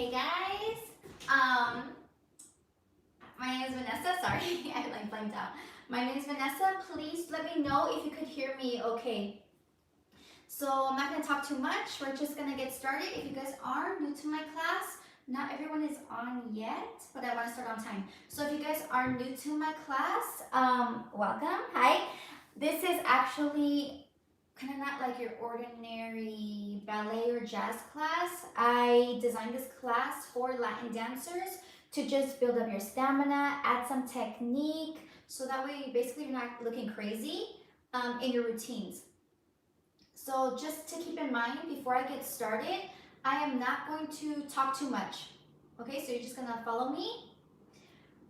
Hey guys, um, my name is Vanessa. Sorry, I blanked out. My name is Vanessa. Please let me know if you could hear me okay. So I'm not gonna talk too much. We're just gonna get started. If you guys are new to my class, not everyone is on yet, but I want to start on time. So if you guys are new to my class, welcome. Hi. This is actually kind of not like your ordinary ballet or jazz class. I designed this class for Latin dancers to just build up your stamina, add some technique, so that way basically you're not looking crazy in your routines. So just to keep in mind before I get started, I am not going to talk too much. Okay, so you're just gonna follow me.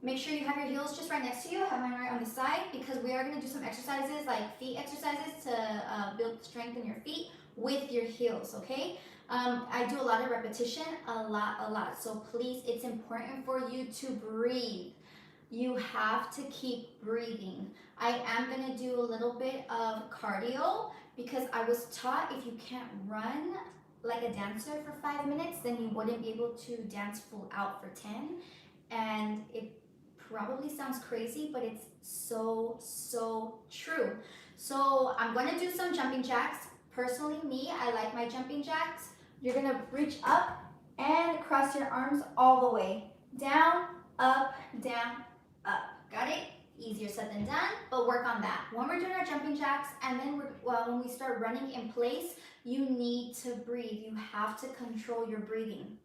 Make sure you have your heels just right next to you. I have mine right on the side because we are gonna do some exercises like feet exercises to build strength in your feet with your heels, okay? I do a lot of repetition, a lot. So please, it's important for you to breathe. You have to keep breathing. I am gonna do a little bit of cardio because I was taught if you can't run like a dancer for 5 minutes, then you wouldn't be able to dance full out for 10. And it probably sounds crazy, but it's so true. So I'm gonna do some jumping jacks. Personally, me, I like my jumping jacks. You're gonna reach up and cross your arms all the way. Down, up, got it? Easier said than done, but work on that. When we're doing our jumping jacks, and then when we start running in place, you need to breathe. You have to control your breathing.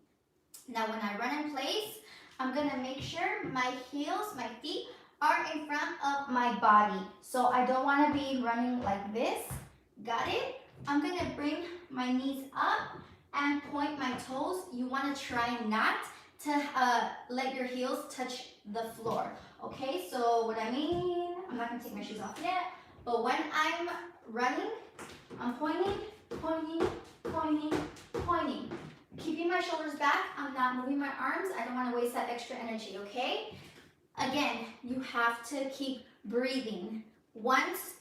Now, when I run in place, I'm gonna make sure my heels, my feet, are in front of my body. So I don't wanna be running like this. Got it? I'm gonna bring my knees up and point my toes. You wanna try not to let your heels touch the floor. Okay, so what I mean, I'm not gonna take my shoes off yet, but when I'm running, I'm pointing. Keeping my shoulders back, I'm not moving my arms. I don't want to waste that extra energy, okay? Again, you have to keep breathing. Once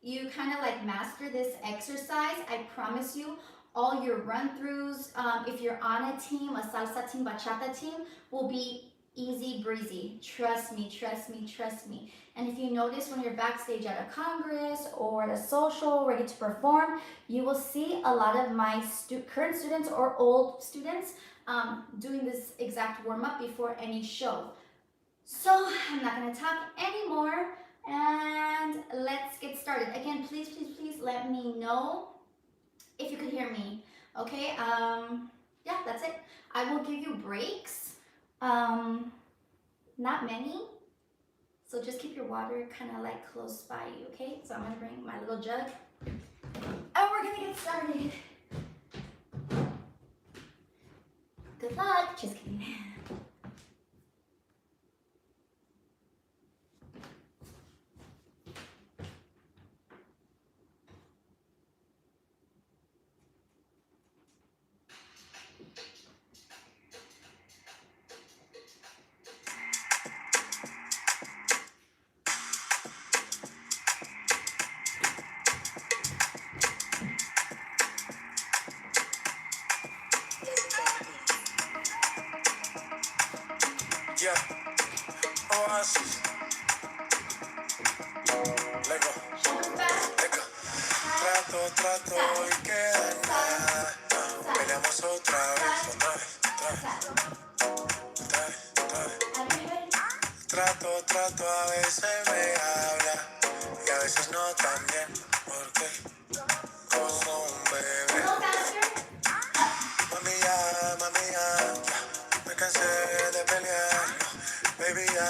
you kind of like master this exercise, I promise you, all your run-throughs, if you're on a team, a salsa team, bachata team, will be easy breezy. Trust me. And if you notice when you're backstage at a congress or at a social ready to perform, you will see a lot of my current students or old students doing this exact warm-up before any show. So I'm not going to talk anymore, and let's get started. Again, please let me know if you could hear me. Okay, yeah, that's it. I will give you breaks. Not many, so just keep your water kind of like close by you, okay? So I'm gonna bring my little jug, and we're gonna get started. Good luck, just kidding. Yeah, Oasis. Lego, Lego. Trato y queda nada. Peleamos otra vez. Trato, a veces me habla y a veces no tan bien, porque como un bebé. Mami ya, me cansé de pelear. Baby ya,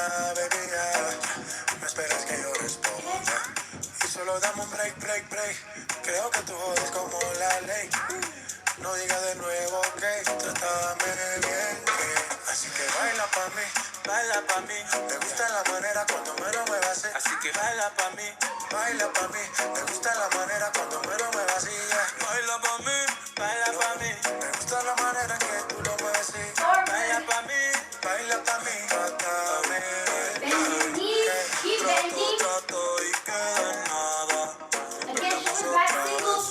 no esperas que yo responda. Y solo dame un break. Creo que tú jodes como la ley. No digas de nuevo que trátame bien, así que baila pa' mí. Me gusta la manera cuando menos me vacías. Así que baila pa' mí. Me gusta la manera cuando menos me vacías. Baila pa' mí. Me gusta la manera que tú lo mueves así. Baila pa' mí. Trátame bien. Trato y queda nada. Peleamos otra vez.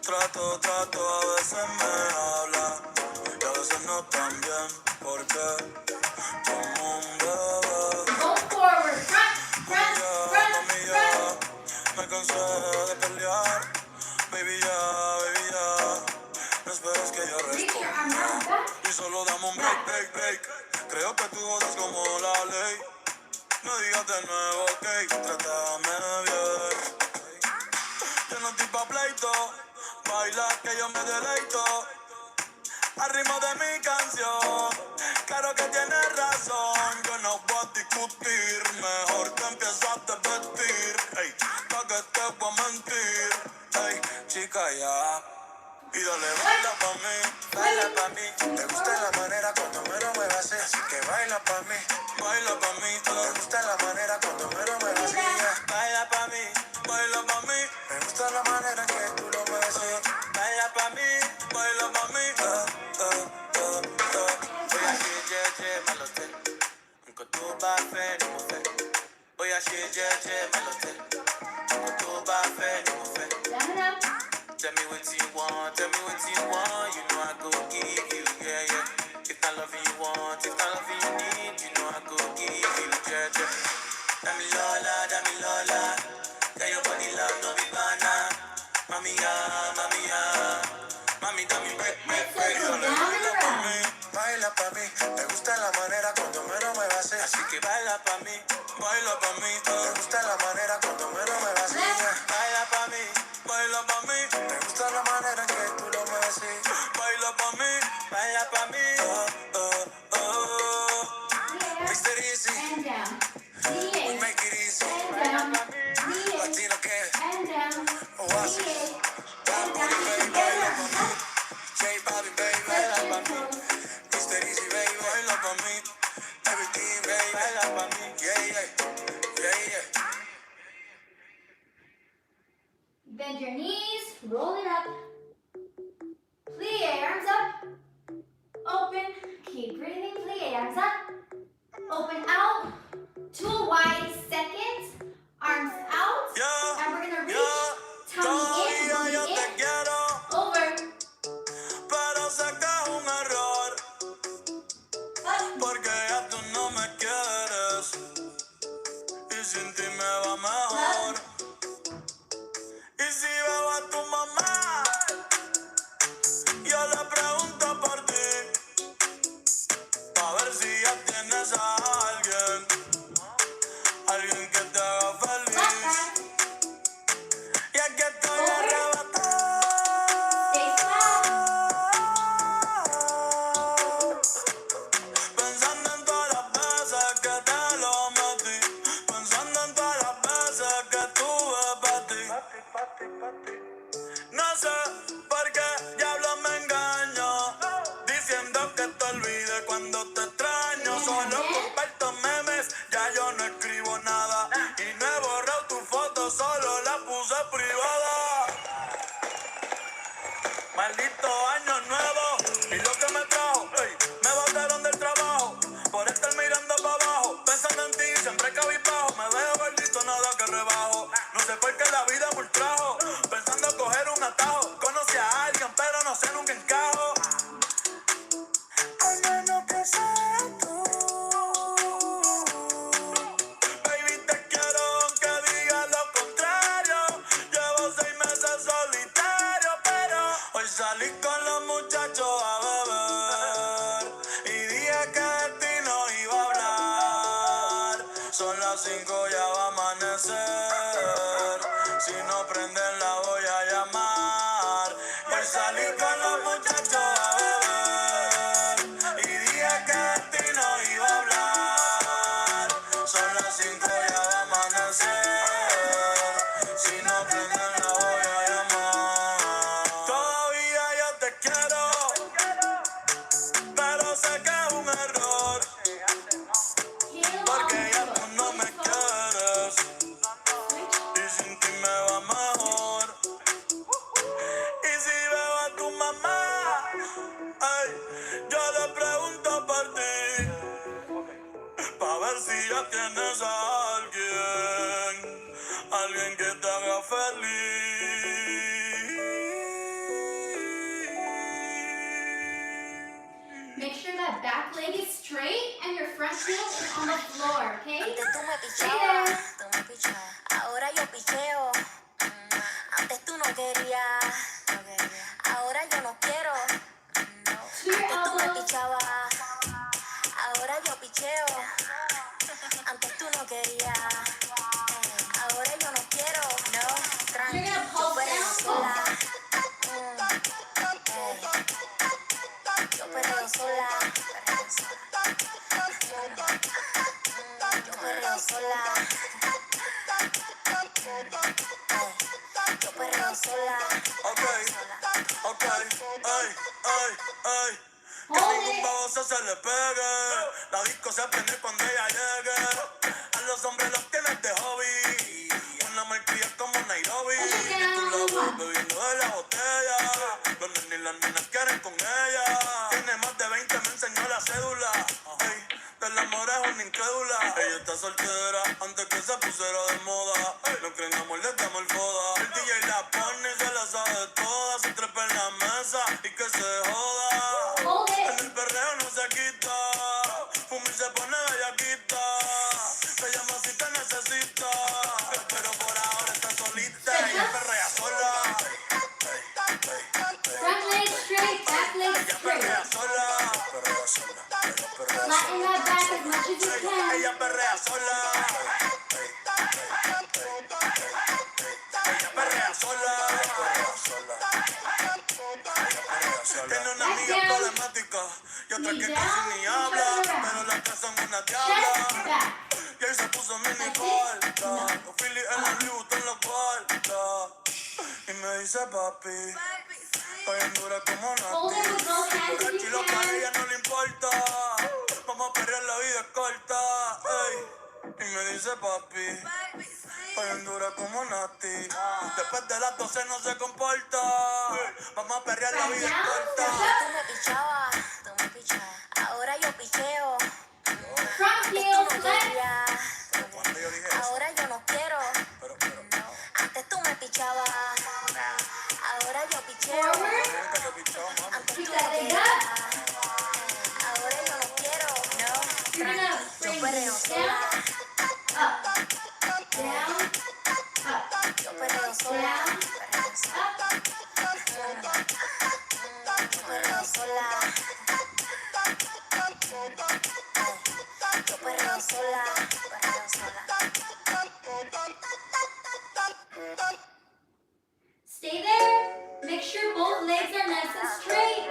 Trato que yo Reach your arms respondo. out back. Y solo dame un break, break, break. Creo que tú jodas como la ley. No digas de nuevo, ok, trátame bien. Yo no estoy pa' pleito, baila que yo me deleito. Al ritmo de mi canción, claro que tienes razón. Yo no voy a discutir, mejor que empiezo a vestir. Ey, pa' que te voy a mentir. Ey, chica ya. Y dale, baila pa' mí, baila pa' mí. Te gusta la manera cuando me lo muevas, así que baila pa' mí, baila pa' mí. Te gusta la manera cuando me lo muevas, baila pa' mí, baila pa' mí. Me gusta la manera que tú lo mueves, baila pa' mí, baila pa' mí. Oye, así, malote. Aunque tú vas a ver, no me oye, así, malote. Aunque tú vas a ver, no me Down and up. Tell me what you want, tell me what you want. You know I go give you, yeah, yeah. If not loving you want, if not loving you need, you know I go give you, yeah, yeah. Dami Lola, que yo body love no be bana. Mami ya, mami dame break, break, break. Let's go down and around. Baila pa' mí, me gusta la manera cuando me lo muevas, así que baila pa' mí, baila pa' mí. Me gusta la manera cuando me lo muevas, baila pa' mí, baila pa' mí. Me gusta la manera que tú lo mueves, baila pa' mí, baila pa' mí. Yeah. Mr. Easy, And down. we DA. make it easy. And down. DA. Latino que And down. Oasis, DA. bad And boy, down. baby, Together. baila pa' mí. J Balvin, baby, baila Touch your pa' mí. toes. Mr. Easy, baby, baila pa' mí. Everything, baby, baila pa' mí. Yeah, yeah, yeah, yeah. Bend your knees. Roll it up. Plie, arms up. Open. Keep breathing. Plie, arms up. Open out. 2 wide seconds. Arms out. Yeah, And we're gonna reach. yeah. Tummy in. Todavía yo Booty te in. quiero, Over. pero sé que es un error, Up. porque ya tú no me quieres y sin ti me va mejor. Y si veo a tu mamá, yo le pregunto por ti, a ver si ya tienes a alguien, alguien que te haga Flat feliz. back. Y aquí estoy Over. arrebatado, Stay flat. pensando en todas las veces que te lo metí, pensando en todas las veces que tuve para ti. No sé por qué diablos me engaño, diciendo que te olvide cuando te extraño. Solo comparto memes, ya yo no escribo nada, y no he borrado tu foto, solo la puse privada. Maldito año nuevo, y lo que me trajo, ey, me botaron del trabajo, por estar mirando para abajo, pensando en ti, siempre cabizbajo, me veo gordito, nada que rebajo, no sé por qué la vida me ultrajo, pensando coger un atajo, conocí a alguien, pero no sé, nunca encajo. Al menos que seas tú, baby, te quiero aunque digas lo contrario, llevo 6 meses solitario, pero hoy salí con los muchachos a beber y dije que de ti no iba a hablar. Son las 5, ya va a amanecer. Si no prenden la voy a llamar. Hoy salí con los muchachos a beber y dije que de ti no iba a hablar. Son las 5, ya va a amanecer. Si no prenden la voy a llamar. Todavía yo te quiero, pero sé que es un error, porque ya tú no me quieres y sin ti me va mejor. Y si veo a tu mamá, ay, yo le pregunto por ti, pa' ver si ya tienes a alguien, alguien que te haga feliz. Make sure that back leg is straight and your front heel is on the floor, okay? Antes tú me Stay pichabas, there. ahora yo picheo. Antes tú no querías, ahora yo no quiero. picheo. Antes tú no querías, ahora yo no quiero. No, tranqui, You're gonna yo pulse perreo down. sola. Yo perreo sola. Yo perreo sola. Yo perreo sola. Ok, ok, ay, ay, ay. Que Hold ningún it. baboso se le pegue. La disco se prende cuando ella llegue. A los hombres los tienes de hobby. Una malcria como Nairobi. Push it Y tú la ves down. bebiendo de la botella. Los nenes y las nenas quieren con ella. Tiene más de 20, me enseñó la cédula. Ey, del amor es una incrédula. Ella está soltera antes que se pusiera de moda. No creen amor, le damos el foda. El DJ la pone y se la sabe toda. Se trepa en la mesa y que se joda. Hold En it. el perreo no se quita. Fumir se pone bellaquita. Se llama si te necesita. Pero por ahora está solita. Ella perrea sola. Front leg straight, back leg Ella straight. perrea sola. Flatten that back as much as you can. Ella perrea sola. Ella perrea sola. Tiene una amiga problemática y otra que casi ni habla. Pero las tres son una Chest diabla. back. Y ahí se puso mini corta. Los Phillies en la Louis en la cuarta. Y me dice papi, estoy en dura como Hold Nati. it with both hands Por if el you chilo que a can. ella no le importa. Vamos a perrear, la vida es corta. Ey. Y me dice papi, estoy en dura como Nati. Después de las 12 no se comporta. Vamos a perrear, la vida es corta. Tú me pichabas, ahora yo picheo. Front Antes heel tú no flex. querías, Cuando yo dije eso, ahora yo no quiero. pero, Antes tú me pichabas, ahora yo picheo. Forward. nunca te he pichado, mami. Antes Keep tú that no leg querías, up. ahora yo no quiero. No, You're gonna yo bring perreo this sola. down, up, down, up, Yo perreo sola. down, up. Yo perreo sola. Yo perreo sola. Stay there. Make sure both legs are nice and straight.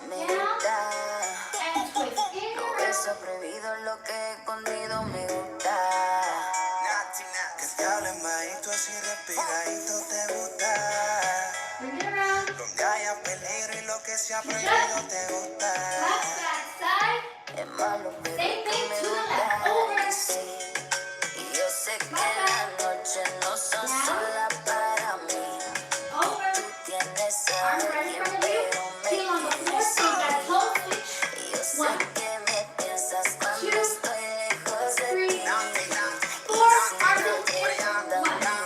Me Down gusta. and twist in and Lo around. beso prohibido, lo que he escondido me gusta. Que te hablen bajito así respiradito te gusta. Bring it around. Donde haya peligro y lo que sea Push prohibido up. te gusta. Back, back, side. Es malo, pero Same es que thing me to the gusta. left. Over. Sí. Y yo sé que Back, las back. noches no son Down. solas para mí. Over. Tú tienes a Arms right in alguien, front of you. pero me Heel on the floor. tienes So you a got mí. toe switch. Y yo sé 1, que me piensas cuando 2, estoy lejos de 3, ti. 4. Arms in. 1,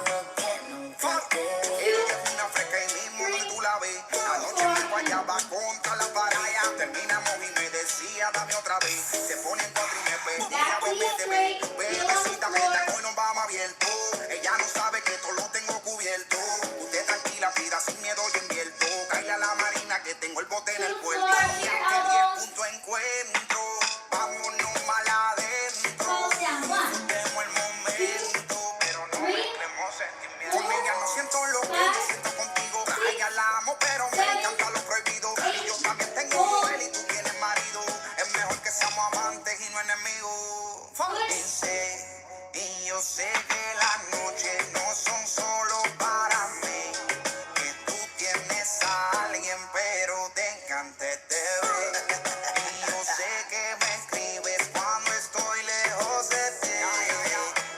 Digo que nunca te vi. 2, Una fresca y mismo donde tú la ves. 3, Anoche me 4. guayaba contra la pared. Terminamos y me decía dame otra vez. Se pone en cuatro y me pedía Back bebé heel de straight. mí. Heel on the Bebecita que floor. hoy nos vamos abierto. Ella no sabe que todo lo tengo cubierto. Usted tranquila, pida sin miedo yo invierto. Caile a la marina que tengo el bote en el puerto. Floor, Y your aunque elbows. 10 puntos encuentro, vámonos mal adentro. Pulse down. 1, Disfrutemos el momento, pero no 3, mezclemos sentimientos. Con ella no siento lo que yo 5, siento contigo. A ella la amo, pero me 7, encanta lo prohibido. Y yo también tengo 8, mujer y tú tienes marido. Es mejor que seamos amantes y no enemigos. Y yo sé que las noches no son solo para mí. Que tú tienes a alguien, pero te encanta este ver. Y yo sé que me escribes cuando estoy lejos de ti.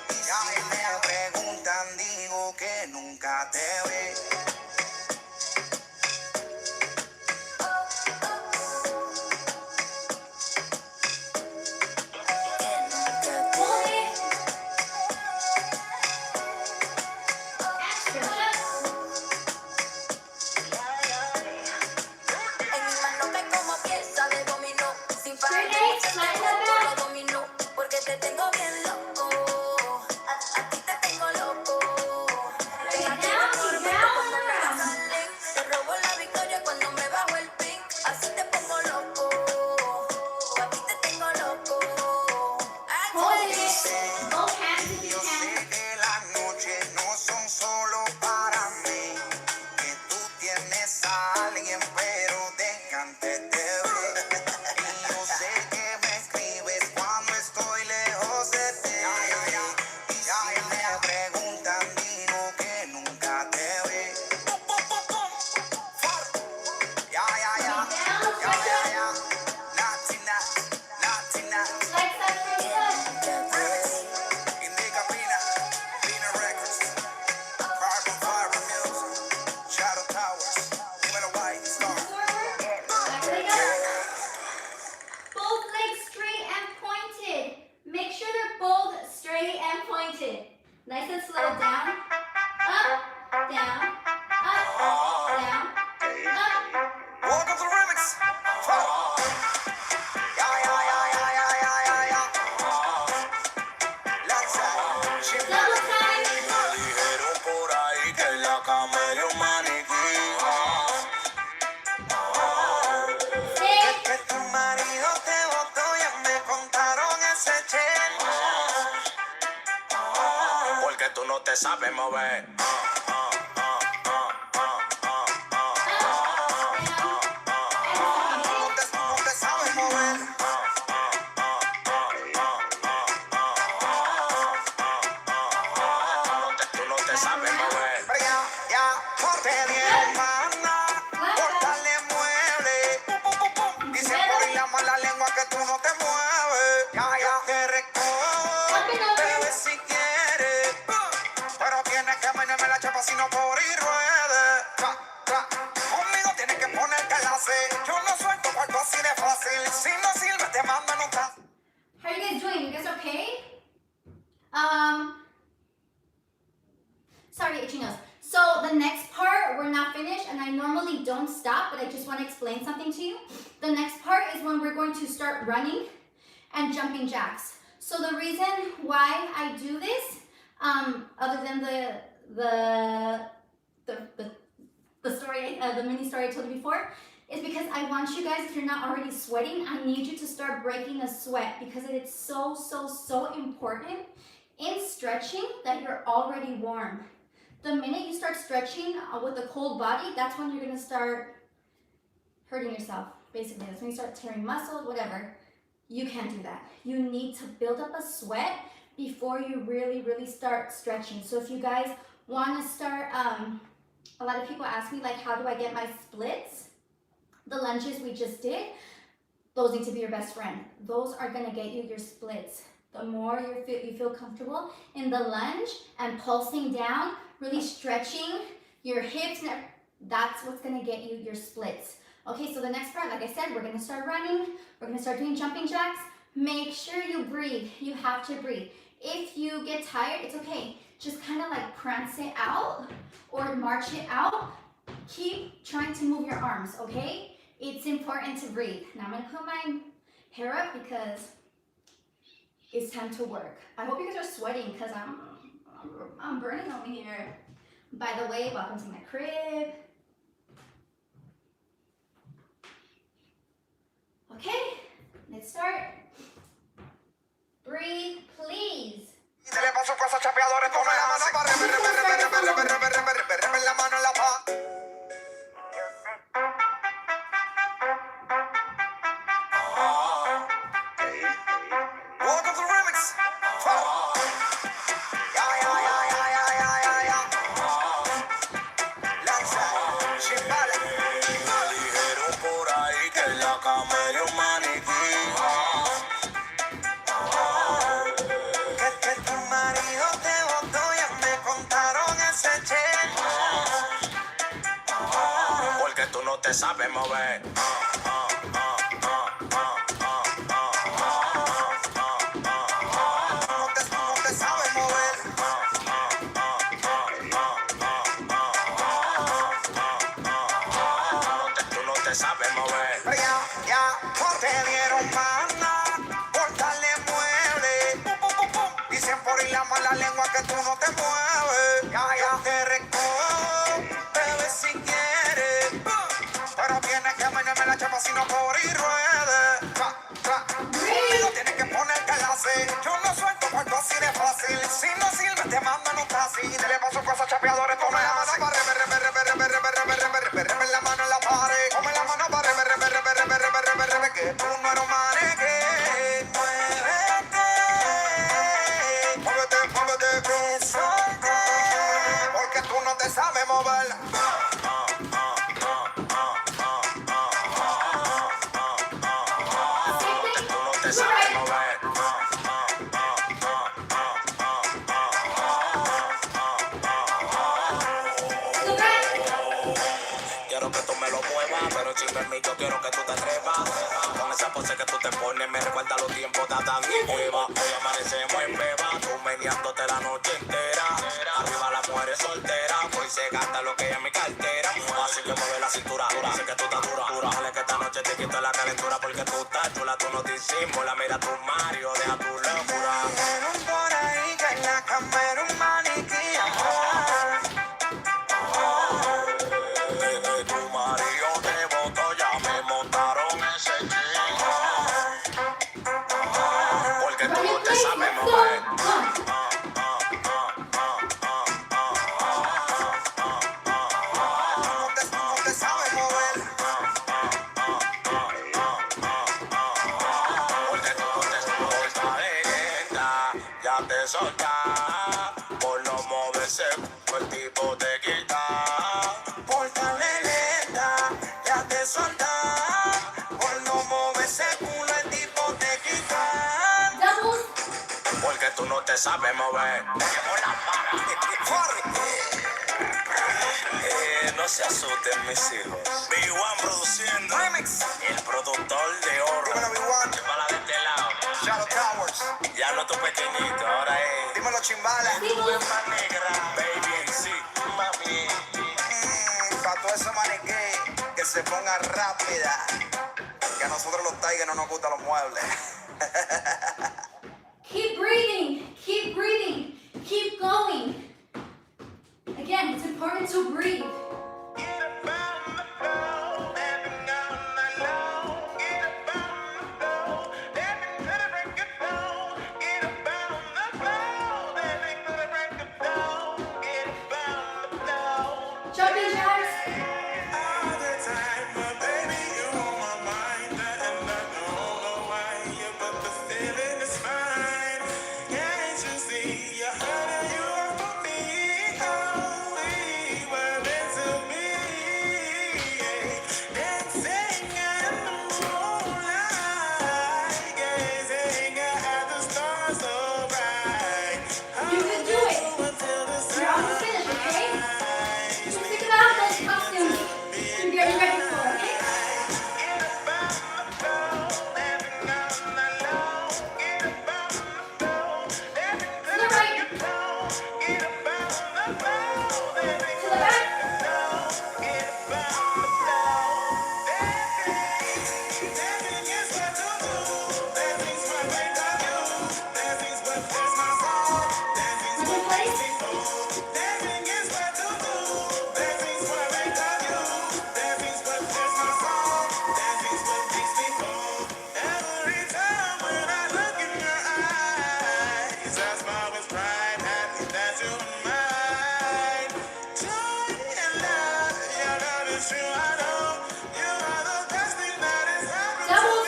Y si me preguntan, digo que nunca te ve. hold it. Extra. En mi mano cae como pieza de dominó. Sin parar Straight de legs, luchar, flatten te the busco, back. lo dominó. Porque te tengo bien loco. A ti te tengo loco. Bring it down. Keep Porque tú no te sabes mover. No te sabes mover. Tú no te sabes mover. Ya, no te dieron mana. Cortarle mueble. Dicen por la mala lengua que tú no te mueves. Ya te recojo. Bebé si quieres. Pero tienes que menearme la chapa si no por ir ruede. Conmigo tienes que poner clase. Yo no suelto cuarto así de fácil. Si no sirve te mandan un taxi. How are you guys doing? You guys okay? Sorry, itchy nose. So the next part, we're not finished, and I normally don't stop, but I just want to explain something to you. The next part is when we're going to start running and jumping jacks. So the reason why I do this, other than the story, the mini story I told you before, is because I want you guys, if you're not already sweating, I need you to start breaking a sweat, because it is so important in stretching that you're already warm. The minute you start stretching with a cold body, that's when you're gonna start hurting yourself. Basically, that's when you start tearing muscles, whatever. You can't do that. You need to build up a sweat before you really start stretching. So if you guys want to start, a lot of people ask me, like, how do I get my splits? The lunges we just did, those need to be your best friend. Those are gonna get you your splits. The more you feel comfortable in the lunge and pulsing down, really stretching your hips, that's what's gonna get you your splits. Okay, so the next part, like I said, we're gonna start running, we're gonna start doing jumping jacks. Make sure you breathe, you have to breathe. If you get tired, it's okay. Just kind of like prance it out or march it out. Keep trying to move your arms, okay? It's important to breathe. Now I'm gonna put my hair up because it's time to work. I hope you guys are sweating because I'm burning over here. By the way, welcome to my crib. Okay, let's start. Breathe, please. Se le pasó cosas chapeadores, toma la mano para la mano en la paz. Welcome to the remix. Me dijeron por ahí que en la cama hay un maniquí. Que tu marido te botó, ya me contaron ese che. Porque tú no te sabes mover. No te sabes mover. Tú no te sabes mover. Ya, no te dieron mana. Cortarle mueble. Dicen por la mala lengua que tú no te mueves. Ya te recojo. Bebé si quieres. Pero tienes que menearme la chapa si no por ir ruede. Conmigo tienes que poner clase. Yo no suelto cuarto así de fácil. Si no sirve te mandan un taxi. Se le paso cosas chapeadores, toma la mano para la mano en la pared. Toma la mano para que tú no eres un maneque. Muévete, suelte, porque tú no te sabes mover. Tú no te sabes mover. Quiero que tú me lo muevas, pero sin permiso quiero que tú te atrevas. Con esa pose que tú te pones me recuerda los tiempos de Adán y Eva. Hoy amanecemos en beba, tú meneándote la noche entera. Arriba las mujeres solteras, hoy se gasta lo que hay en mi cartera. Así que mueve la cintura, sé que tú estás dura. Dale que esta noche te quito la calentura porque tú estás chula, tú no te disimulas. Mira tu Mario, deja tu locura. Dijeron por ahí que en la cama era un maniquí. Tu marido te botó, ya me montaron ese chico. Porque tú no te sabes mover. de soltar. Por no moverse, el tipo te quita. Por darle lenta, ya te soltar. Por no moverse, culo, el tipo te quita. Doubles. Porque tú no te sabes mover. Llevo la para. No se asusten mis hijos. B1 produciendo. Remix. El productor de oro. Dímelo, B1. Chimbala de este lado. Shadow Towers. Ya no tu pequeñito, ahora es. Dímelo, Chimbala. Sí, Tú eres más negra. Baby, sí, mami. Pa' todo eso maniquí, que se ponga rápida. Que a nosotros los tigers no nos gustan los muebles. Keep breathing. Keep breathing. Keep going. Again, it's important to breathe. Jumping jacks. You can do it. You're almost finished, okay? Just think about those costumes you're getting ready for, okay? To the right. To the back. Second place. Doubles.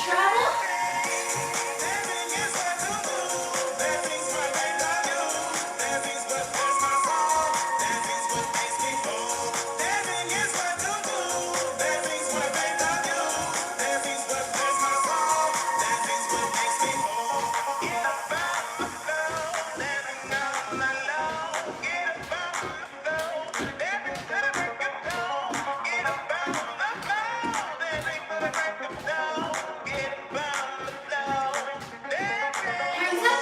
Travel. Hands up.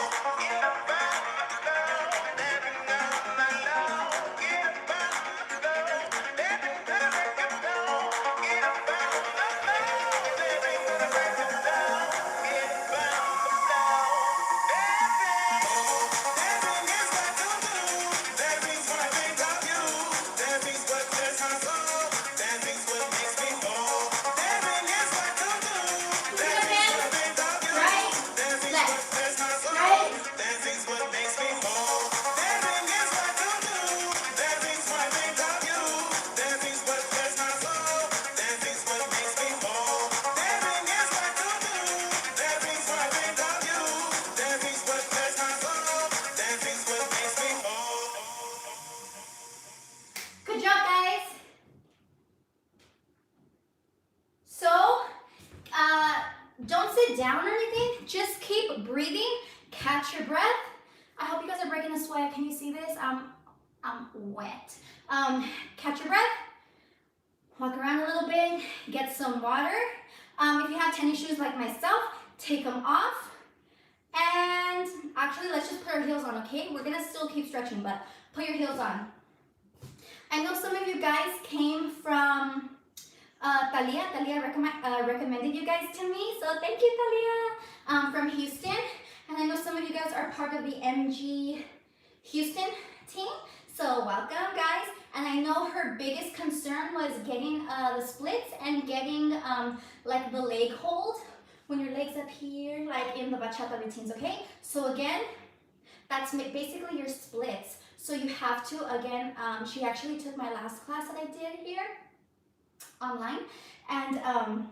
Look at the hands. Right, left. Right. Good job, guys. So, don't sit down or anything. Just keep breathing. Catch your breath. I hope you guys are breaking a sweat. Can you see this? I'm wet. Catch your breath. Walk around a little bit. Get some water. If you have tennis shoes like myself, take them off. And actually, let's just put our heels on, okay? We're gonna still keep stretching, but put your heels on. I know some of you guys came from Talia. Talia recommended you guys to me, so thank you, Talia, from Houston. And I know some of you guys are part of the MG Houston team, so welcome, guys. And I know her biggest concern was getting the splits and getting like the leg hold when your legs up here, like in the bachata routines, okay? So again, That's basically your splits. So you have to, again, she actually took my last class that I did here online, and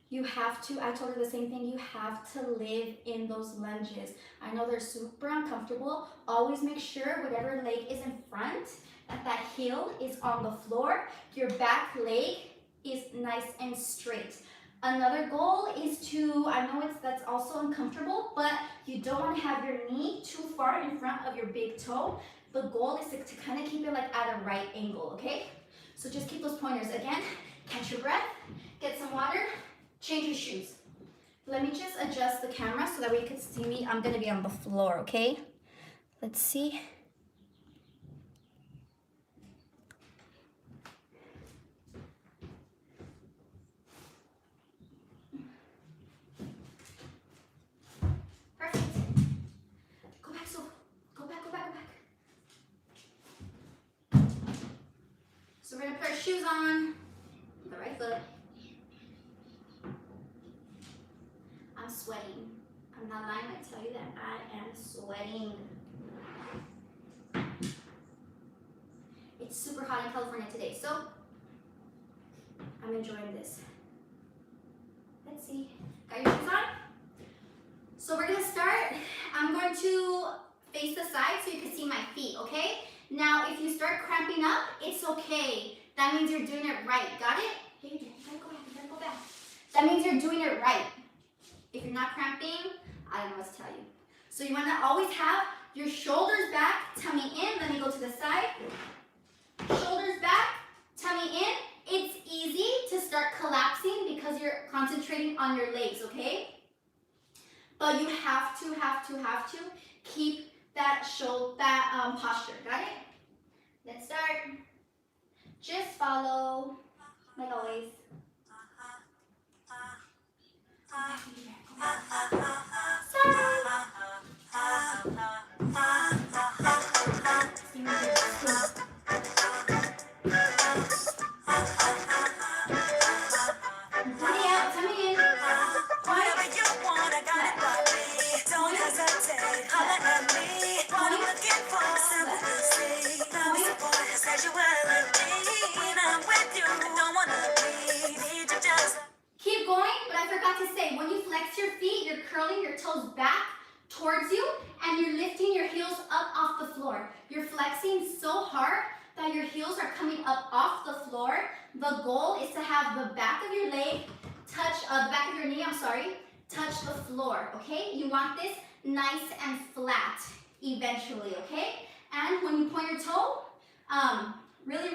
you have to, I told her the same thing, you have to live in those lunges. I know they're super uncomfortable. Always make sure whatever leg is in front, that heel is on the floor. Your back leg is nice and straight. Another goal is to, I know that's also uncomfortable, but you don't want to have your knee too far in front of your big toe. The goal is to kind of keep it like at a right angle, okay? So just keep those pointers. Again, catch your breath, get some water, change your shoes. Let me just adjust the camera so that way you can see me. I'm gonna be on the floor, okay? Let's see. Perfect. Go back, so go back, go back, go back. So we're gonna put our shoes on, the right foot. I'm sweating. I'm not lying when I tell you that I am sweating. It's super hot in California today, so I'm enjoying this. Let's see. Got your shoes on? So we're gonna start. I'm going to face the side so you can see my feet, okay? Now, if you start cramping up, it's okay. That means you're doing it right. Got it? Hey, you gotta go back, you gotta go back. That means you're doing it right. If you're not cramping, I don't know what to tell you. So you wanna always have your shoulders back, tummy in. Let me go to the side. Shoulders back, tummy in. It's easy to start collapsing because you're concentrating on your legs, okay? But you have to keep that posture. Got it? Let's start. Just follow, like always. Keep going, but I forgot to say, when you flex your feet, you're curling your toes back towards you, and you're lifting your heels up off the floor. You're flexing so hard that your heels are coming up off the floor. The goal is to have the back of your leg touch, the back of your knee, touch the floor, okay? You want this nice and flat eventually, okay? And when you point your toe, really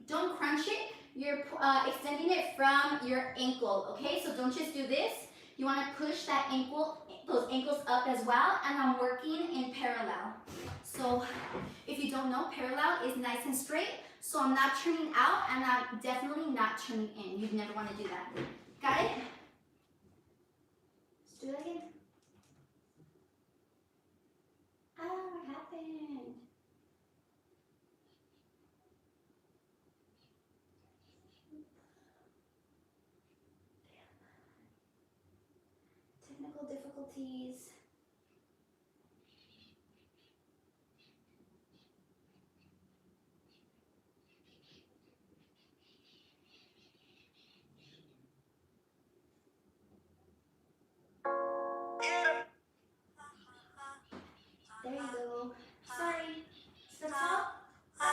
don't crunch it. You're extending it from your ankle, okay? So don't just do this. You want to push that those ankles up as well, and I'm working in parallel. So if you don't know, parallel is nice and straight, so I'm not turning out and I'm definitely not turning in. You'd never want to do that. Got it? Let's do that again. Oh, what happened? Technical difficulties. There you go. Sorry. Step up. 5,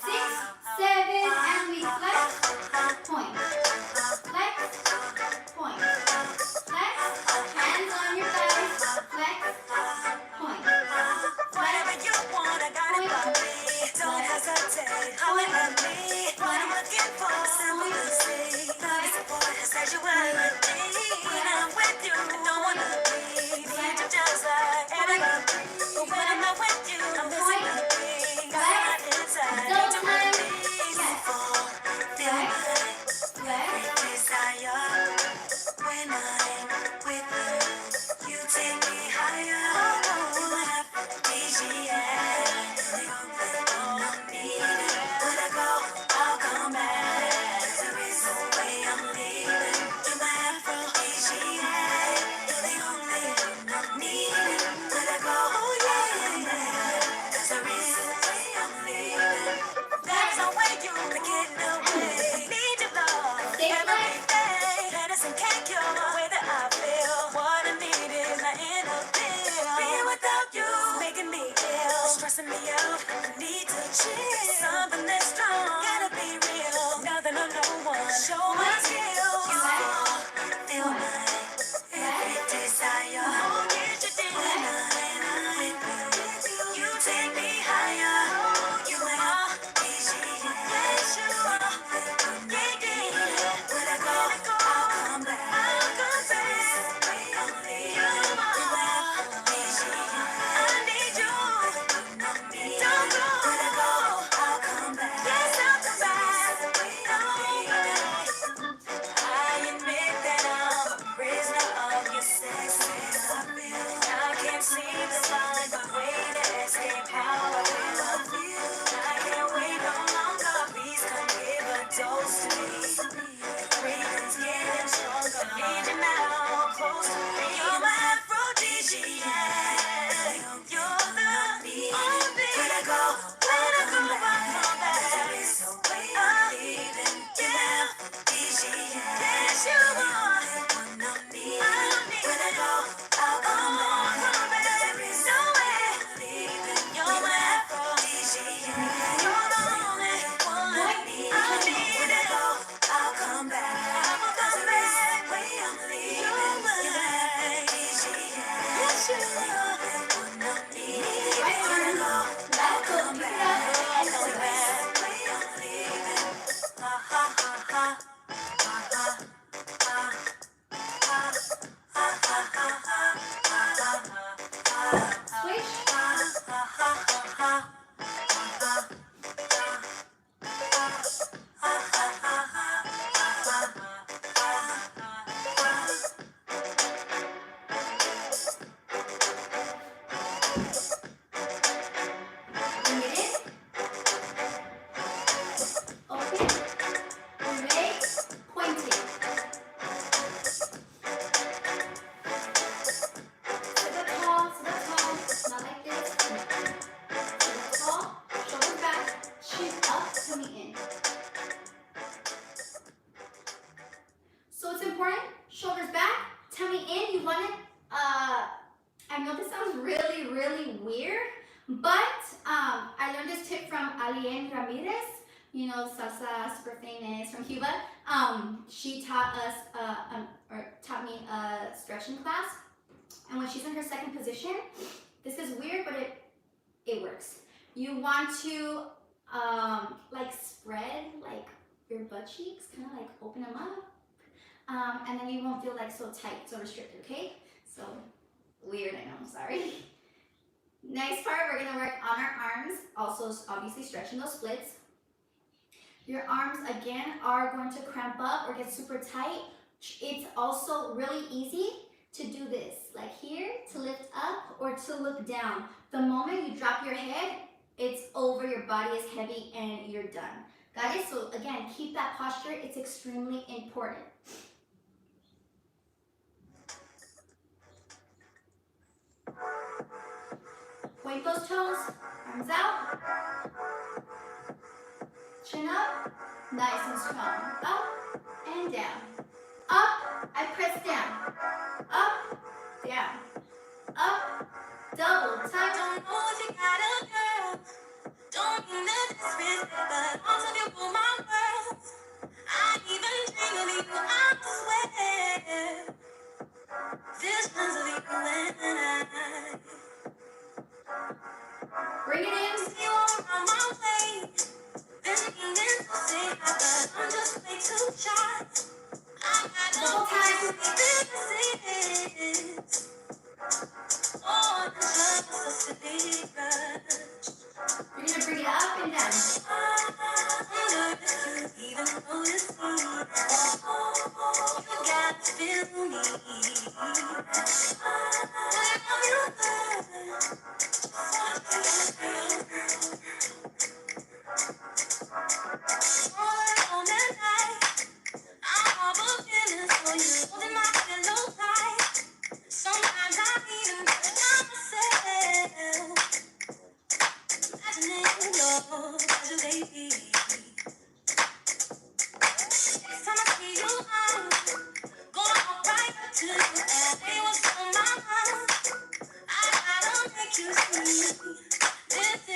6, 7, and we flex. Point. Flex. Point. Flex. Hands on your thighs. Flex. Point. Whatever you want, I got it for me. Don't hesitate, holler at me. What I'm looking for, simple to see. Love support, sexuality. When I'm with you, I don't wanna leave. Need you just like anybody. But when I'm not with you, I'm missing the beat. Got inside, need you with me. Fall, feel my desire. When I'm with you, you take me higher. stressing me out. Need to chill. Something that's strong. Gotta be real. Nothing or no one. Show my skills. You feel my every desire. Oh, get you down. When I'm with you, you take me higher. You are easy. Yes, you are. Yeah, yeah. When I go, I'll come back. I'll come back. Only you are easy. I need you. Don't go. When I go, I'll come back. Yes, I'll come back. I admit that I'm a prisoner of your sex appeal. I can't seem to find a way to escape how I feel. I can't wait no longer. Please come give a dose to me. The craving's getting stronger. Need you now, close to me. You're my aphrodisiac. You're the only. When I go, I'll come back. There is no way I'm leaving. Yeah, easy. Yes, you are. When I go, I'll come back. There is no way I'm leaving. You're my aphrodisiac. You're the only one I need. When I go, I'll come back. There is no way I'm leaving. You're my aphrodisiac. Yes, you are. When I go, I'll come back. There is no way I'm leaving. Ha ha ha ha. Ha ha ha. Bring it in. Open. Ready? Pointing. Sit up tall. Not like this. Sit up tall. Shoulders back. Chin up. Tummy in. So it's important. Shoulders back. Tummy in. You want it. I know this sounds really, really weird, but I learned this tip from Alien Ramirez. You know, salsa, super famous from Cuba. She taught us, or taught me a stretching class. And when she's in her second position, this is weird, but it works. You want to like spread like your butt cheeks, kind of like open them up, and then you won't feel like so tight, so restricted. Okay? So weird, I know. I'm sorry. Next part, we're gonna work on our arms. Also, obviously stretching those splits. Your arms, again, are going to cramp up or get super tight. It's also really easy to do this, like here, to lift up or to look down. The moment you drop your head, it's over, your body is heavy, and you're done. Got it? So again, keep that posture. It's extremely important. Point those toes, arms out. Chin up, nice and strong. Up and down. Up, I press down. Up, down. Up, double tap. Don't know if you got a girl. Don't mean to disrespect, but most of you rule my world. I even dream of you, I swear. Visions of you and I. Bring it in. See you all around my way. Been meaning to say hi, but I'm just way too shy. I got no Double tap. place to be this. Oh, this love is such a deep rush. You're gonna bring it up and down. I wonder if you even notice me. You got to feel me. On that night, I'm all but feeling for you. Holding my pillow tight. Sometimes I even touch myself. Imagining your pleasure, baby. Next time I see you, I'm gonna walk right up to you and say what's on my mind. I gotta make you see this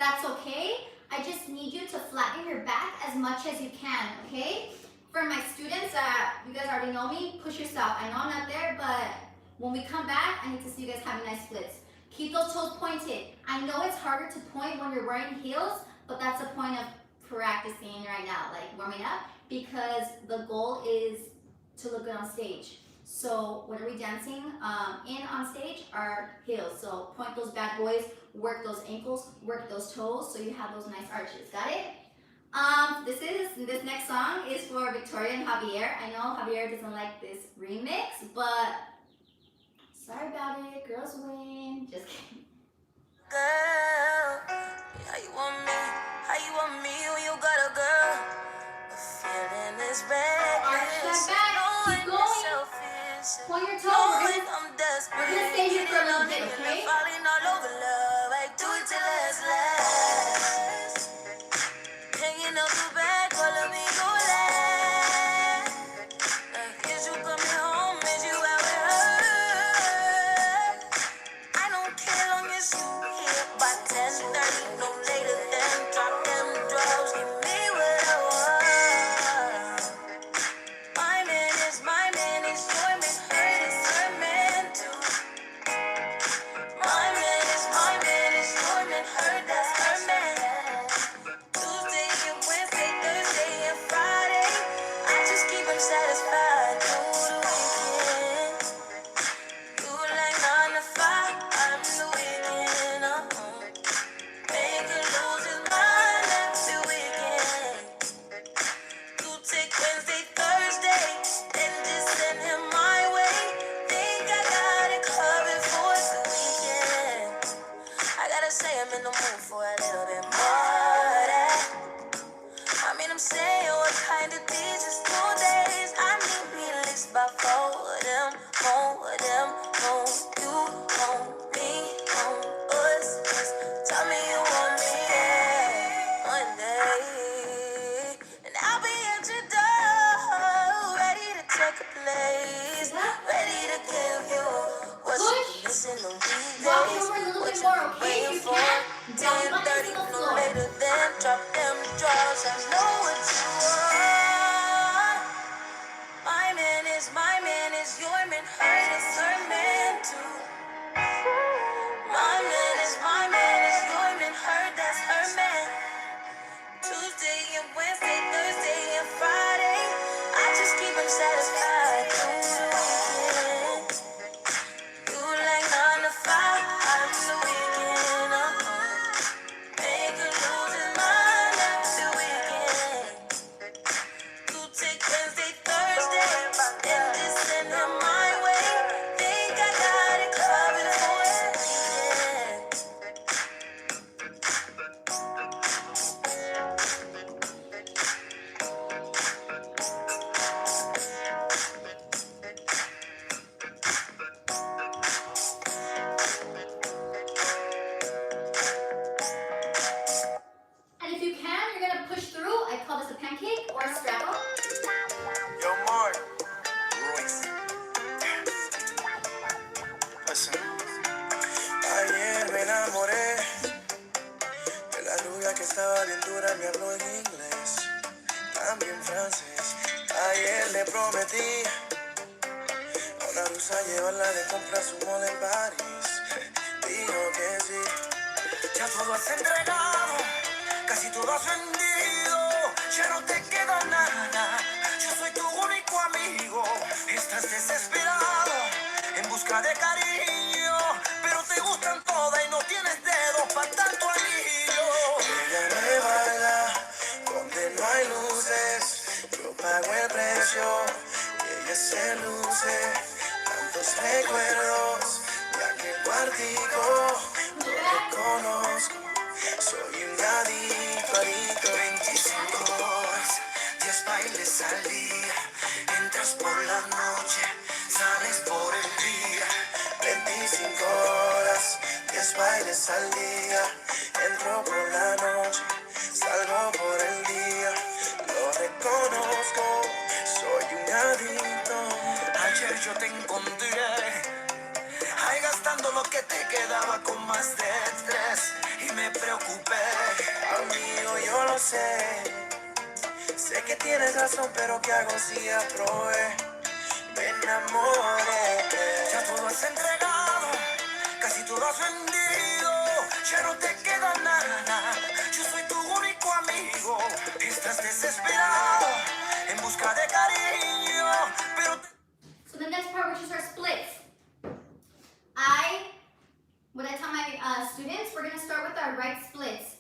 that's okay. I just need you to flatten your back as much as you can, okay? For my students that you guys already know me, push yourself. I know I'm not there, but when we come back, I need to see you guys having nice splits. Keep those toes pointed. I know it's harder to point when you're wearing heels, but that's the point of practicing right now, like warming up, because the goal is to look good on stage. So what are we dancing in on stage? Are heels. So point those bad boys, work those ankles, work those toes, so you have those nice arches. Got it? This next song is for Victoria and Javier. I know Javier doesn't like this remix, but sorry about it. Girls win. Just kidding. Girl, how you want me? How you want me when you got a girl? The feeling is reckless. Arch that back. Knowing Keep you're going. selfish. Point your toes. Knowing I'm desperate. We're gonna stay here for a little bit, okay? Falling all over love. I do it till it's last. Hanging out the back, calling me go last. Is you coming home? Is you out with her? I don't care long as you here by 10:30, no later than drop them drugs. Give me what I want. My man is your man, her is her man too. My man is your man, her that's her man. Tuesday and Wednesday, Thursday and Friday, I just keep him satisfied through the weekend. You like 9 to 5, I'm the weekend. Make her lose his mind every weekend. You take Wednesday, Thursday, and just send him my way. Think I got it covered for the weekend. I gotta say I'm in the mood for a little bit more of that. I'm saying what kind of these is 2 days. I need me at least about 4 of them, home, you, home, me, home, us. Tell me you want me, yeah, one day. And I'll be at your door, ready to take a place, ready to give you what you're missing on these Walk it days. over a little What bit you more, been okay? If waiting you for. can, down 10:30, buttons to the no floor. later than drop them draws. I know what you want. My man is your man, her is her man too. My man is your man, her that's her man. Tuesday and Wednesday, Thursday and Friday, I just keep him satisfied through the weekend. You like 9 to 5, I'm the weekend. Make her lose his mind every weekend. You take Wednesday, Thursday, and just send him my way. Think I got it covered for the weekend. And if you can, you're gonna push through. I call this a pancake or a straddle. Yo, Mark. Royce. Listen. Ayer me enamoré de la rubia que estaba bien dura, me habló en inglés, también francés. Ayer le prometí a una rusa llevarla de compras un mall en París. Dijo que sí. Ya todo has entregado, casi todo has vendido, ya no te queda nada. Yo soy tu único amigo. Estás desesperado en busca de cariño, pero te gustan todas y no tienes dedos para tanto anillo. Ella me baila donde no hay luces, yo pago el precio y ella se luce. Tantos recuerdos de aquel cuartico, no reconozco. Soy un adicto, 25 horas, 10 bailes al día. Entras por la noche, sales por el día. 25 horas, 10 bailes al día. Entro por la noche, salgo por el día. Lo reconozco, soy un adicto. Ayer yo te encontré ahí gastando lo que te quedaba con más de 3 y me preocupé. lo sé. Sé que tienes razón, pero ¿qué hago si aprobé? Me enamoré. Ya todo has entregado, casi todo has vendido. Ya no te queda nada, yo soy tu único amigo. Estás desesperado, en busca de cariño, pero... So the next part, which is our splits. What I tell my students, we're gonna start with our right splits.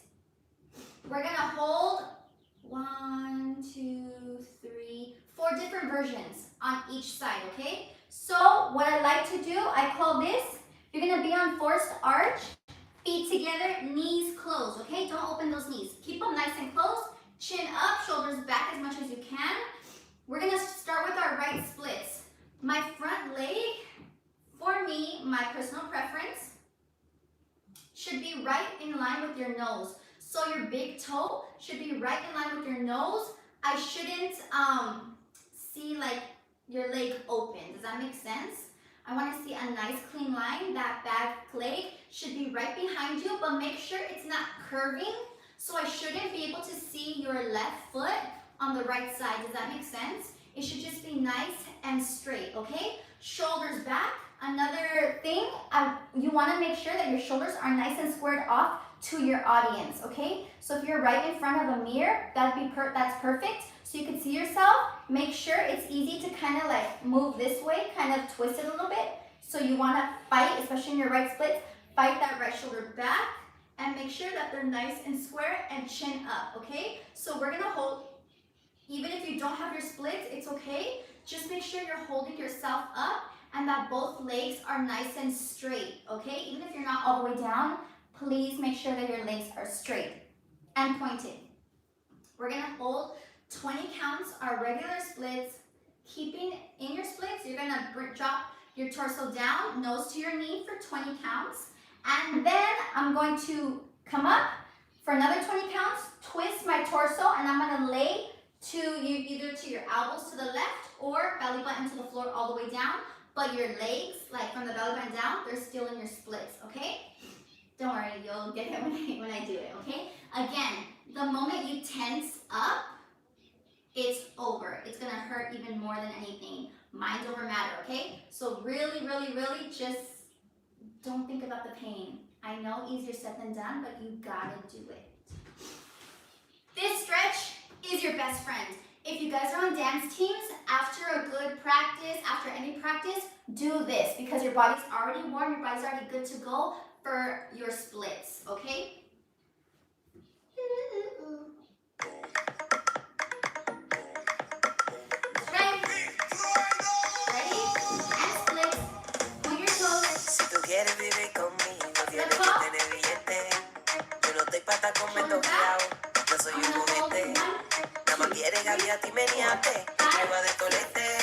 We're gonna hold 1, 2, 3, 4 different versions on each side, okay? So what I like to do, I call this, you're gonna be on forced arch, feet together, knees closed, okay? Don't open those knees. Keep them nice and closed, chin up, shoulders back as much as you can. We're gonna start with our right splits. My front leg, for me, my personal preference, should be right in line with your nose. So your big toe should be right in line with your nose. I shouldn't see like your leg open. Does that make sense? I want to see a nice clean line. That back leg should be right behind you, but make sure it's not curving. So I shouldn't be able to see your left foot on the right side. Does that make sense? It should just be nice and straight, okay? Shoulders back. Another thing, you want to make sure that your shoulders are nice and squared off to your audience, okay? So if you're right in front of a mirror, that's perfect. So you can see yourself. Make sure it's easy to kind of like move this way, kind of twist it a little bit. So you want to fight, especially in your right splits, fight that right shoulder back and make sure that they're nice and square and chin up, okay? So we're gonna hold, even if you don't have your splits, it's okay. Just make sure you're holding yourself up and that both legs are nice and straight, okay? Even if you're not all the way down, please make sure that your legs are straight and pointed. We're gonna hold 20 counts, our regular splits. Keeping in your splits, you're gonna drop your torso down, nose to your knee for 20 counts. And then I'm going to come up for another 20 counts, twist my torso, and I'm gonna lay to you, either to your elbows to the left or belly button to the floor all the way down. But your legs, like from the belly button down, they're still in your splits, okay? Don't worry, you'll get it when I do it, okay? Again, the moment you tense up, it's over. It's gonna hurt even more than anything. Mind over matter, okay? So really, really, really just don't think about the pain. I know easier said than done, but you gotta do it. This stretch is your best friend. If you guys are on dance teams, after a good practice, after any practice, do this because your body's already warm, your body's already good to go for your splits, okay? Ready? And split. Point your toes. Si tú quieres vivir conmigo, tienes que tener billete. Yo no estoy pa' estar con toqueado, yo soy un juguete. Nada más quieres gaviate y meneate, prueba de tolete.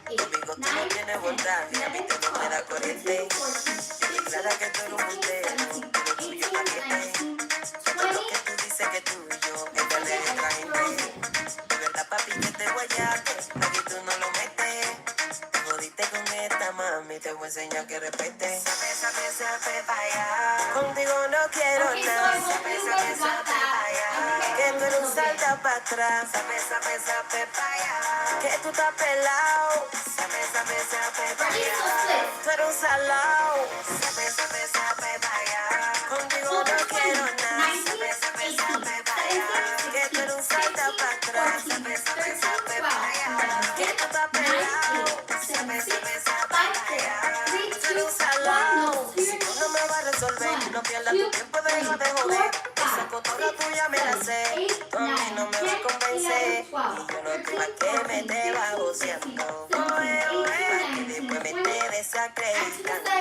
Conmigo tú no tienes voltaje, a mí tú no me da corriente. Yo declara que tú eres un montero, pero tuyo es paquete. Todo lo que tú dices que tú y yo, es darle de otra gente. De verdad papi que te guayate, aquí tú no lo metes. Te jodiste con esta mami, te voy a enseñar que respete. Sape, vaya. Contigo no quiero nada. Sape, vaya. Que tú eres un salta para atrás. Sape, vaya. Que tú estás pelado. Sape, vaya. Tú eres un salao. Sape, vaya. Contigo no quiero nada. Sape, vaya. Que tú eres un salta para atrás. Sape, vaya. Que tú estás pelado. Sape, vaya. Tú eres un salao. Si tú no me vas a resolver, no pierdas tu tiempo, deja de joder. Esa cotorra tuya me la sé. Tú a mí no me vas a convencer. Y yo no te va que me te va goceando. Que después me te desacreditando.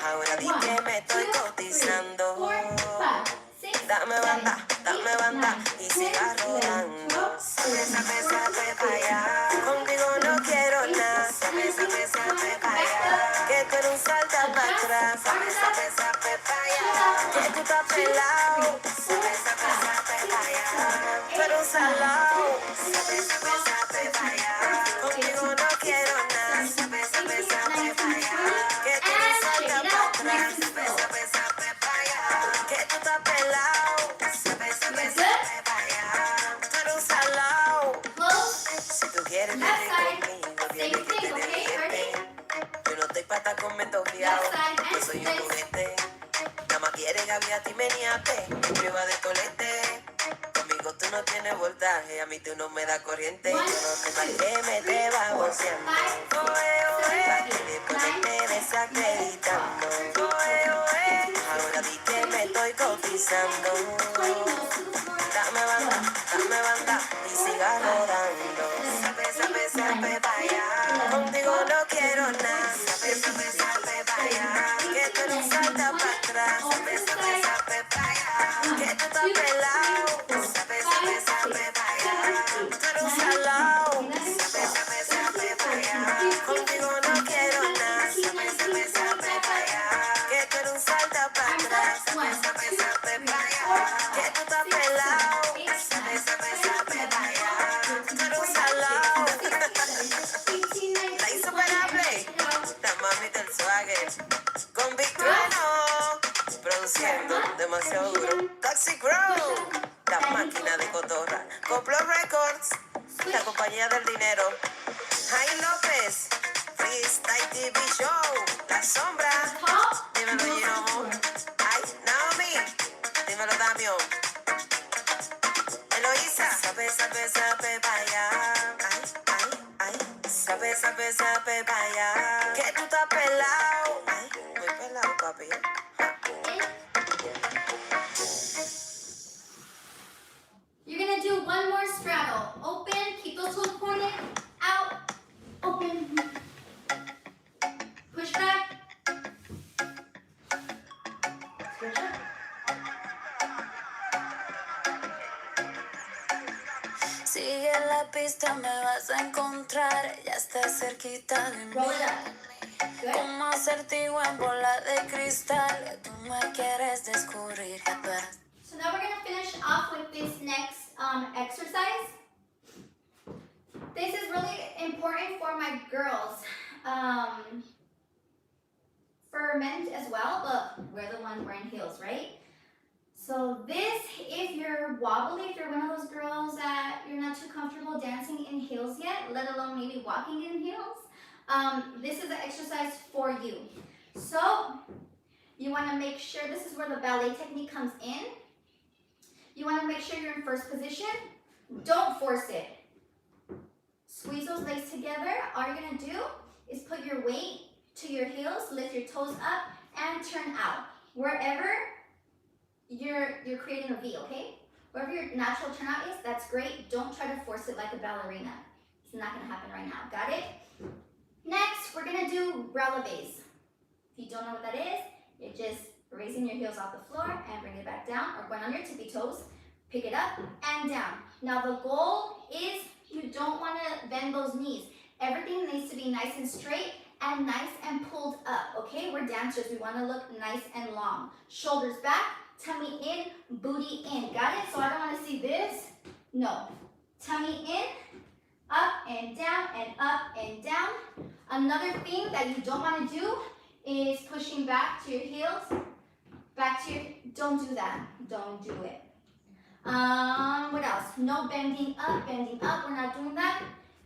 Ahora di que me estoy cotizando. Dame banda y siga rodando. Sape, vaya. Contigo no quiero nada. Sape, vaya. Que tú eres un salta para atrás. Sape, vaya. Que tú estás pelado. Sape, vaya. Tú eres un salao. Sape, vaya. Contigo no quiero nada. Sape, vaya. Que tú eres un salta para atrás. Sape, vaya. Que tú estás pelado. Sape, de Gaby a ti me niaste. Prueba de tolete. Conmigo tú no tienes voltaje, a mí tú no me das corriente. Yo no sé para qué me te vas boceando. Para que después te desacreditando. Ahora di que me estoy cotizando. Dame banda y siga rodando. Sape, vaya. Contigo no quiero nada. Sape, vaya. Que tú no saltas para atrás. Sape, vaya. Que tú estás pelado. Sape, vaya. Tú eres un salao. Sape, vaya. Contigo no quiero nada. Sape, vaya. Que tú eres un salta para atrás. Sape, vaya. Que tú estás pelado. Sape, vaya. Tú eres un salao. La insuperable. La mami del swagger. Con Big Trueno. Produciendo demasiado duro. Toxic Grow. La máquina de cotorra. Coplo Records. La compañía del dinero. Jaime López. Freestyle TV Show. La sombra. Dímelo, Gino. Ay, Naomi. Dímelo, Damión. Eloísa. Sape, vaya. Ay. Sape, vaya. Que tú estás pelado. Ay, muy pelado, papi. You're gonna do one more straddle. Open, keep those toes pointed, out, open, push back. Switch up. Sigue la pista, me vas a encontrar. Ya está cerquita de mí. Roll it up. Good. Como acertijo en bola de cristal. Tú me quieres descubrir. So now we're gonna finish off with this next exercise. This is really important for my girls. For men as well, but we're the ones wearing heels, right? So this, if you're wobbly, if you're one of those girls that you're not too comfortable dancing in heels yet, let alone maybe walking in heels, this is an exercise for you. So you want to make sure, this is where the ballet technique comes in. You want to make sure you're in first position. Don't force it. Squeeze those legs together. All you're going to do is put your weight to your heels, lift your toes up, and turn out. Wherever you're creating a V, okay? Wherever your natural turnout is, that's great. Don't try to force it like a ballerina. It's not going to happen right now. Got it? Next, we're going to do releves. If you don't know what that is, you're just raising your heels off the floor and bring it back down, or going on your tippy toes, pick it up and down. Now the goal is you don't want to bend those knees. Everything needs to be nice and straight and nice and pulled up, okay? We're dancers, we want to look nice and long. Shoulders back, tummy in, booty in. Got it? So I don't want to see this. No. Tummy in, up and down and up and down. Another thing that you don't want to do is pushing back to your heels. Back to your, don't do that. Don't do it. What else? No bending up. We're not doing that.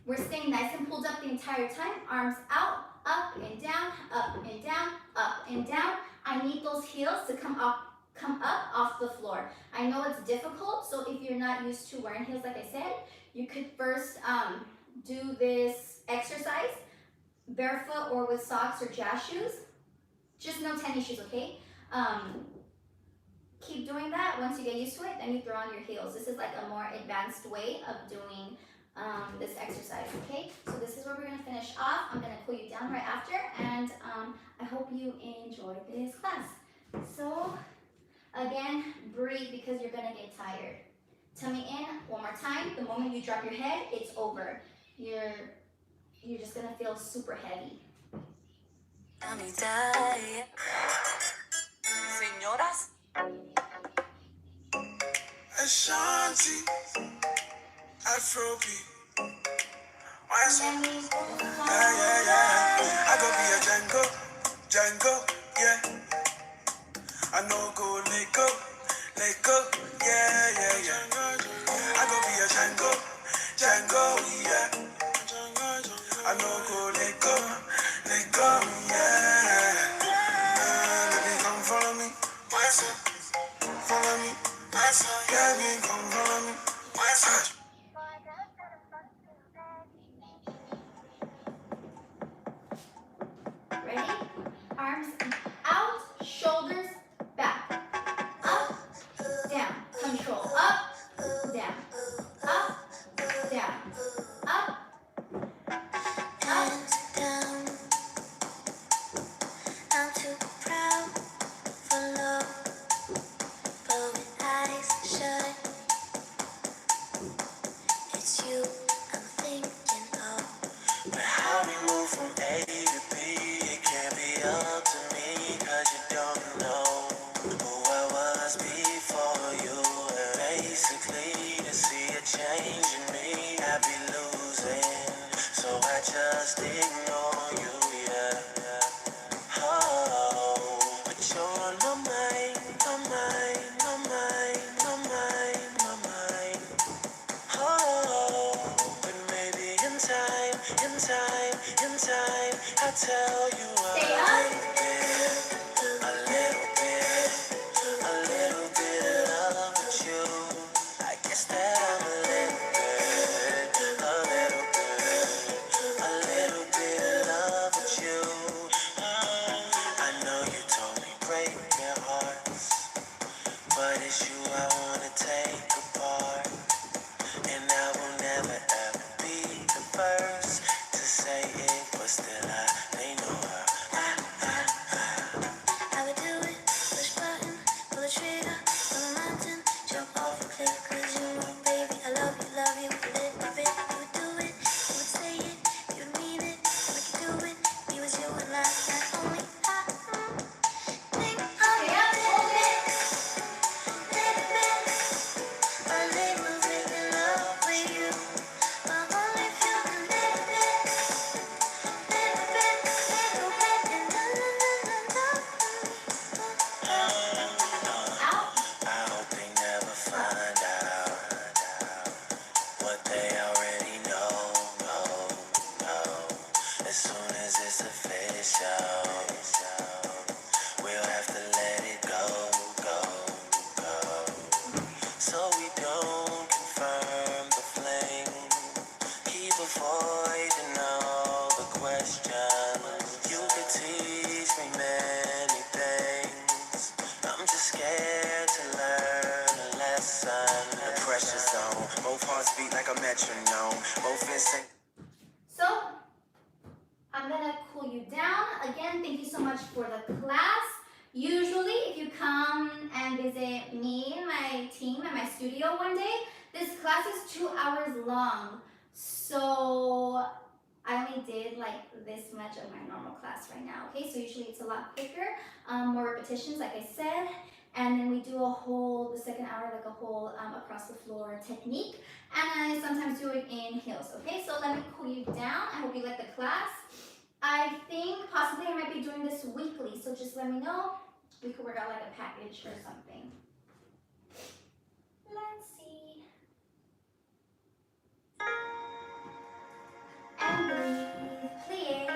We're staying nice and pulled up the entire time. Arms out, up and down, up and down, up and down. I need those heels to come up off the floor. I know it's difficult, so if you're not used to wearing heels, like I said, you could first do this exercise barefoot or with socks or jazz shoes. Just no tennis shoes, okay? Keep doing that. Once you get used to it, then you throw on your heels. This is like a more advanced way of doing this exercise, okay? So this is where we're gonna finish off. I'm gonna cool you down right after, and I hope you enjoy this class. So again, breathe because you're gonna get tired. Tummy in, one more time. The moment you drop your head, it's over. You're just gonna feel super heavy. Señoras. Ashanti, Afrobeat. Why so? And then we Yeah. I go be a Django, yeah. I know go let go, yeah. I go be a Django, yeah. I know go let go, yeah. Baby, come follow me. Why so? follow me. Yeah, me, come follow me. Ready? Arms out, shoulders back. Up, down. Control. Up, down. Up, down. Up, up. Down, I'm too proud for love, but with eyes shut, it's you I'm thinking of. But how we move from A to B, it can't be up to me, 'cause you don't know who I was before you. And basically, to see a change in me, I'd be losing. So I just ignore you, yeah. Oh, but you're on my mind, my mind, my mind, my mind, my mind. Oh, but maybe in time, I'll tell you Stay up. a little bit of love with you. I guess that I'm a little bit of love with you. I know you told me break your hearts, but it's you I wanna take apart. And I will never ever be the first to say it, but still I ain't know her. I would do it, push button, pull the trigger, on a mountain, jump off a cliff, 'cause you know, baby, I love you, a little bit. You would do it, you would say it, you would mean it, we could do it, me with you and not only I think I'm Stay up. Hold it. a little bit in love with you, but only if you can little bit in love. Out. I hope they never find out what they already know. As soon as it's official, we'll have to let it go. So we don't confirm the flame. Keep avoiding all the questions. You could teach me many things. I'm just scared to learn a lesson. The pressure's on. Both hearts beat like a metronome. Both in sync. So, I'm gonna cool you down. Again, thank you so much for the class. Usually, if you come and visit me and my team at my studio one day, this class is 2 hours long. So, I only did like this much of my normal class right now, okay? So usually it's a lot quicker, more repetitions, like I said. And then we do the second hour, like a whole across the floor technique. And I sometimes do it in heels, okay? So let me cool you down. I hope you like the class. I think possibly I might be doing this weekly, so just let me know. We could work out like a package or something. Let's see. And breathe, please.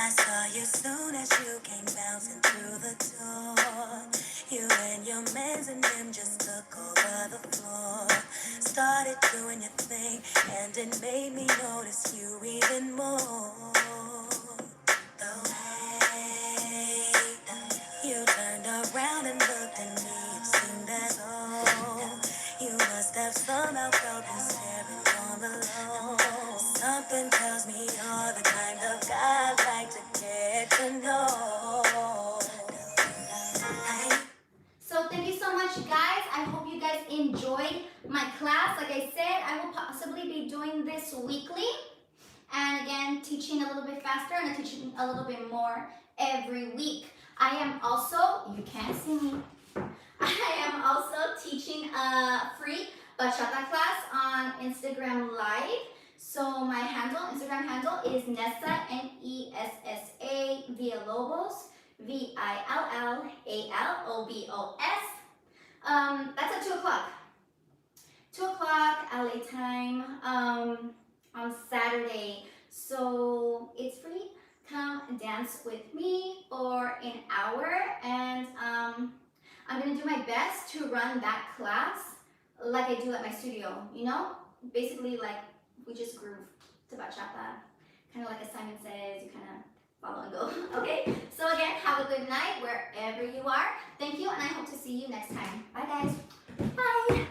I saw you soon as you came bouncing through the door. You and your mans and them just took over the floor. Started doing your thing, and it made me notice you even more. The way you turned around and looked at me, it seemed as though you must have somehow felt me staring from below. Something tells me you're the kind of guy I like to get to know. So thank you so much, guys. I hope you guys enjoyed my class. Like I said, I will possibly be doing this weekly. And again, teaching a little bit faster and teaching a little bit more every week. I am also, you can't see me, I am also teaching a free bachata class on Instagram Live. So my Instagram handle is Nessa, Nessa Villalobos. VILLALOBOS. That's at 2 o'clock. 2 o'clock LA time on Saturday. So it's free. Come dance with me for an hour, and I'm gonna do my best to run that class like I do at my studio, you know? Basically, like, we just groove to bachata. Kind of like as Simon says, you kind of follow and go, okay? So again, have a good night wherever you are. Thank you, and I hope to see you next time. Bye, guys. Bye.